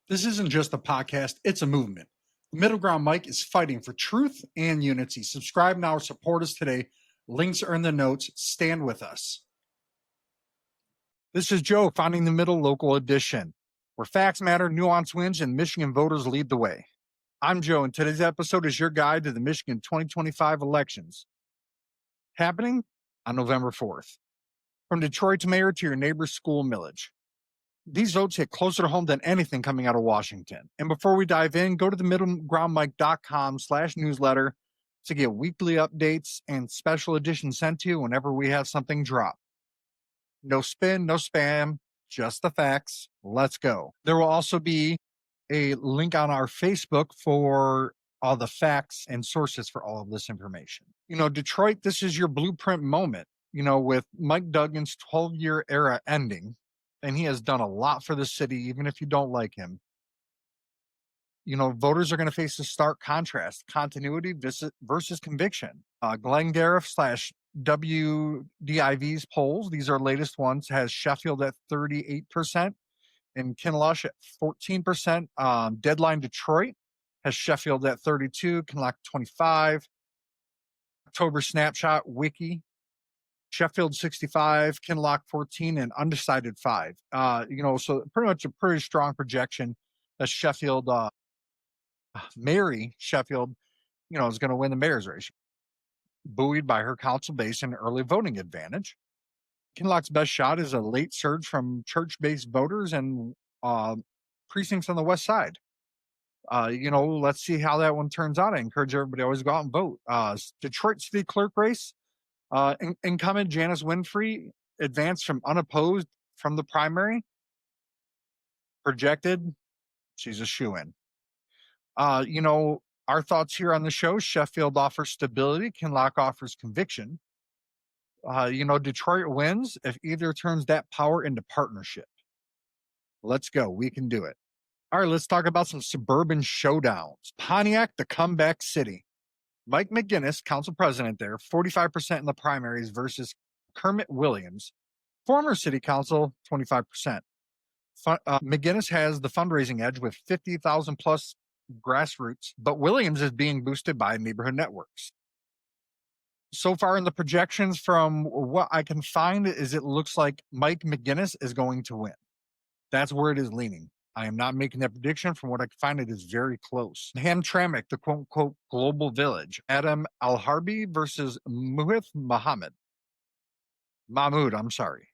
This isn't just a podcast, it's a movement. The Middle Ground Mike is fighting for truth and unity. Subscribe now or support us today. Links are in the notes. Stand with us. This is Joe, Finding the Middle Local Edition, where facts matter, nuance wins, and Michigan voters lead the way. I'm Joe, and today's episode is your guide to the Michigan 2025 elections, happening on November 4th. From Detroit to mayor to your neighbor's school millage. These votes hit closer to home than anything coming out of Washington. And before we dive in, go to the middlegroundmike.com/newsletter to get weekly updates and special editions sent to you whenever we have something drop. No spin, no spam, just the facts. Let's go. There will also be a link on our Facebook for all the facts and sources for all of this information. Detroit, this is your blueprint moment, with Mike Duggan's 12-year era ending. And he has done a lot for the city, even if you don't like him. Voters are going to face a stark contrast, continuity versus conviction. Glengarriff/WDIV's polls, these are latest ones, has Sheffield at 38% and Kinloch at 14%. Deadline Detroit has Sheffield at 32, Kinloch 25. October Snapshot Wiki, Sheffield 65, Kinloch 14, and undecided 5. So pretty much a pretty strong projection that Sheffield, Mary Sheffield, is going to win the mayor's race, buoyed by her council base and early voting advantage. Kinloch's best shot is a late surge from church-based voters and precincts on the west side. Let's see how that one turns out. I encourage everybody to always go out and vote. Detroit City Clerk race. Incumbent Janice Winfrey advanced from unopposed from the primary. Projected, she's a shoo-in. Our thoughts here on the show, Sheffield offers stability, Kinloch offers conviction. Detroit wins if either turns that power into partnership. Let's go. We can do it. All right, let's talk about some suburban showdowns. Pontiac, the comeback city. Mike McGinnis, council president there, 45% in the primaries versus Kermit Williams, former city council, 25%. McGinnis has the fundraising edge with 50,000 plus grassroots, but Williams is being boosted by neighborhood networks. So far in the projections, from what I can find, is it looks like Mike McGinnis is going to win. That's where it is leaning. I am not making that prediction. From what I can find, it is very close. Hamtramck, the quote-unquote global village. Adam Al-Harbi versus Muhith Mahmoud, I'm sorry.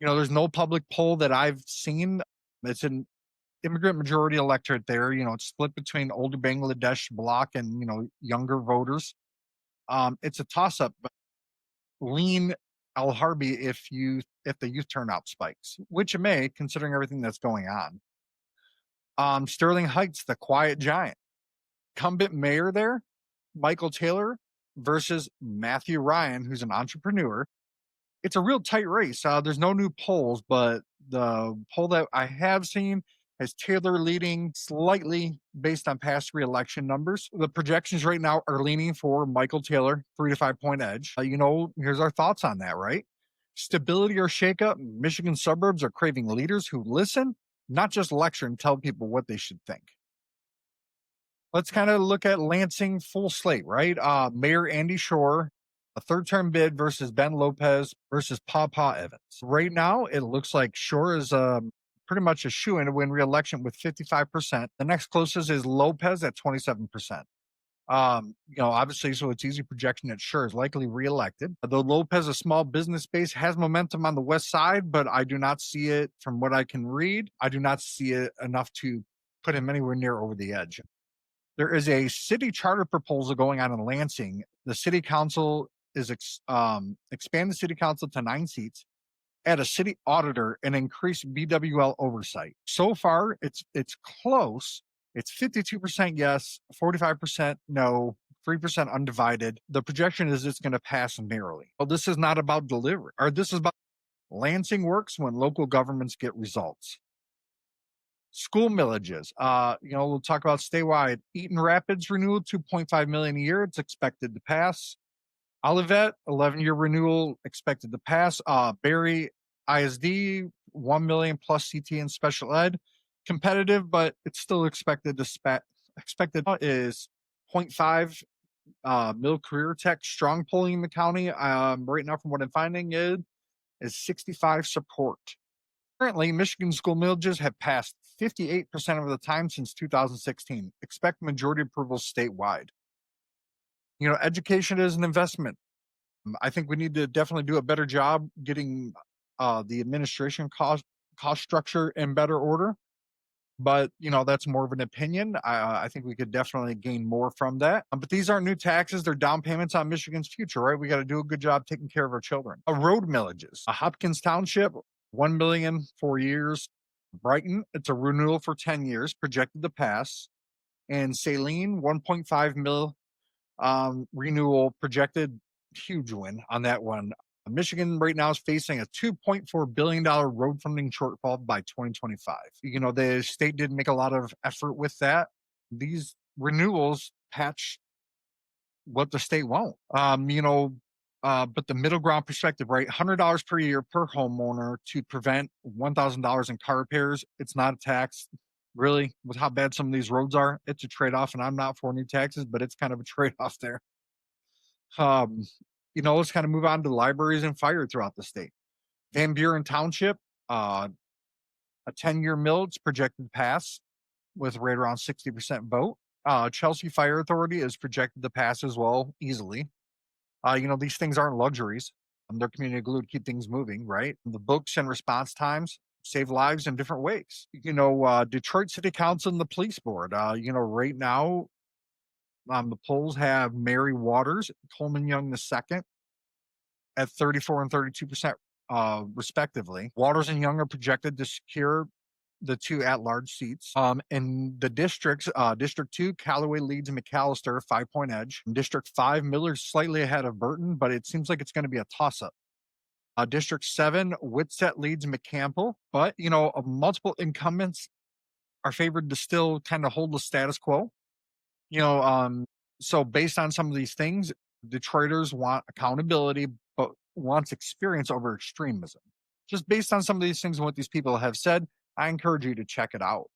There's no public poll that I've seen. It's an immigrant majority electorate there. It's split between older Bangladesh bloc and, younger voters. It's a toss-up, but lean Al-Harbi if the youth turnout spikes, which it may, considering everything that's going on. Sterling Heights, the quiet giant. Incumbent mayor there, Michael Taylor versus Matthew Ryan, who's an entrepreneur. It's a real tight race. There's no new polls, but the poll that I have seen has Taylor leading slightly based on past re-election numbers. The projections right now are leaning for Michael Taylor, 3 to 5 point edge. Here's our thoughts on that, right? Stability or shakeup. Michigan suburbs are craving leaders who listen, not just lecture and tell people what they should think. Let's kind of look at Lansing full slate, right? Mayor Andy Shore, a third-term bid versus Ben Lopez versus Papa Evans. Right now, it looks like Shore is pretty much a shoo-in to win re-election with 55%. The next closest is Lopez at 27%. Obviously, so it's easy projection that Shore is likely re-elected. Though Lopez, a small business base, has momentum on the west side, but I do not see it, from what I can read, I do not see it enough to put him anywhere near over the edge. There is a city charter proposal going on in Lansing. The city council is expand the city council to 9 seats, add a city auditor, and increase BWL oversight. So far, it's close. It's 52% yes, 45% no, 3% undivided. The projection is it's going to pass narrowly. Well, this is not about delivery, or this is about Lansing works when local governments get results. School millages. We'll talk about statewide. Eaton Rapids renewal, $2.5 million a year. It's expected to pass. Olivet, 11-year renewal, expected to pass. Barry ISD, $1 million plus CT and special ed. competitive, but it's still expected is point 0.5 mill career tech strong polling in the county. Right now, from what I'm finding, is 65 support. Currently, Michigan school millages have passed 58% of the time since 2016. Expect majority approvals statewide. Education is an investment. I think we need to definitely do a better job getting the administration cost structure in better order. But that's more of an opinion. I think we could definitely gain more from that. But these aren't new taxes; they're down payments on Michigan's future, right? We got to do a good job taking care of our children. Road millages. Hopkins Township, 1 million 4 years. Brighton, it's a renewal for 10 years, projected to pass. And Saline, 1.5 mil renewal projected, huge win on that one. Michigan right now is facing a $2.4 billion road funding shortfall by 2025. The state did make a lot of effort with that. These renewals patch what the state won't. But the middle ground perspective, right? $100 per year per homeowner to prevent $1,000 in car repairs. It's not a tax. Really, with how bad some of these roads are, it's a trade-off, and I'm not for new taxes, but it's kind of a trade-off there. Um, let's kind of move on to libraries and fire throughout the state. Van Buren Township, a 10-year millage projected to pass with right around 60% vote. Chelsea Fire Authority is projected to pass as well, easily. These things aren't luxuries. They're community glue to keep things moving, right? The books and response times save lives in different ways. Detroit City Council and the Police Board, right now, the polls have Mary Waters, Coleman Young II at 34 and 32%, respectively. Waters and Young are projected to secure the two at-large seats. In the districts, District 2, Callaway leads McAllister, 5-point edge. In District 5, Miller's slightly ahead of Burton, but it seems like it's going to be a toss-up. District 7, Whitsett leads McCampbell, but, multiple incumbents are favored to still kind of hold the status quo. So based on some of these things, Detroiters want accountability, but wants experience over extremism. Just based on some of these things and what these people have said, I encourage you to check it out.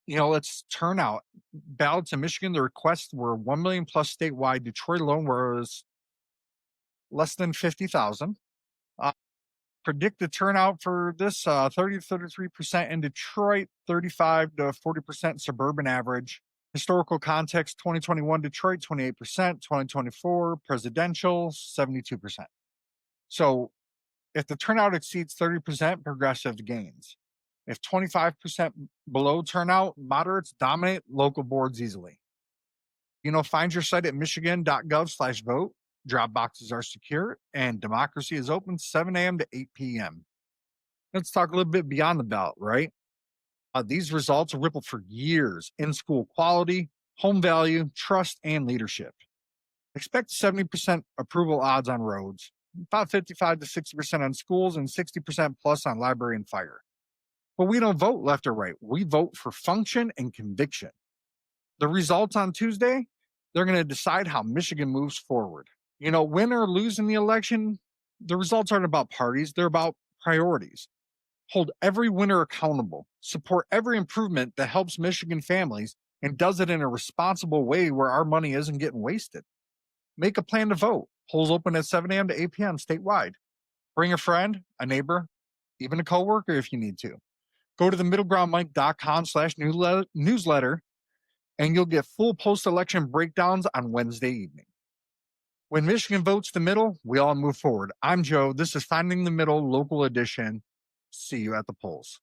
Let's turn out ballots in Michigan. The requests were 1 million plus statewide. Detroit alone was less than 50,000. Predicted turnout for this 30 to 33% in Detroit, 35 to 40% suburban average. Historical context: 2021 Detroit, 28%, 2024 presidential, 72%. So if the turnout exceeds 30%, progressive gains. If 25% below turnout, moderates dominate local boards easily. Find your site at michigan.gov/vote. Drop boxes are secure, and democracy is open 7 a.m. to 8 p.m. Let's talk a little bit beyond the ballot, right? These results ripple for years in school quality, home value, trust, and leadership. Expect 70% approval odds on roads, about 55 to 60% on schools, and 60% plus on library and fire. But we don't vote left or right. We vote for function and conviction. The results on Tuesday, they're going to decide how Michigan moves forward. Win or lose in the election, the results aren't about parties. They're about priorities. Hold every winner accountable. Support every improvement that helps Michigan families and does it in a responsible way where our money isn't getting wasted. Make a plan to vote. Polls open at 7 a.m. to 8 p.m. statewide. Bring a friend, a neighbor, even a coworker if you need to. Go to themiddlegroundmike.com/newsletter, and you'll get full post-election breakdowns on Wednesday evening. When Michigan votes the middle, we all move forward. I'm Joe. This is Finding the Middle Local Edition. See you at the polls.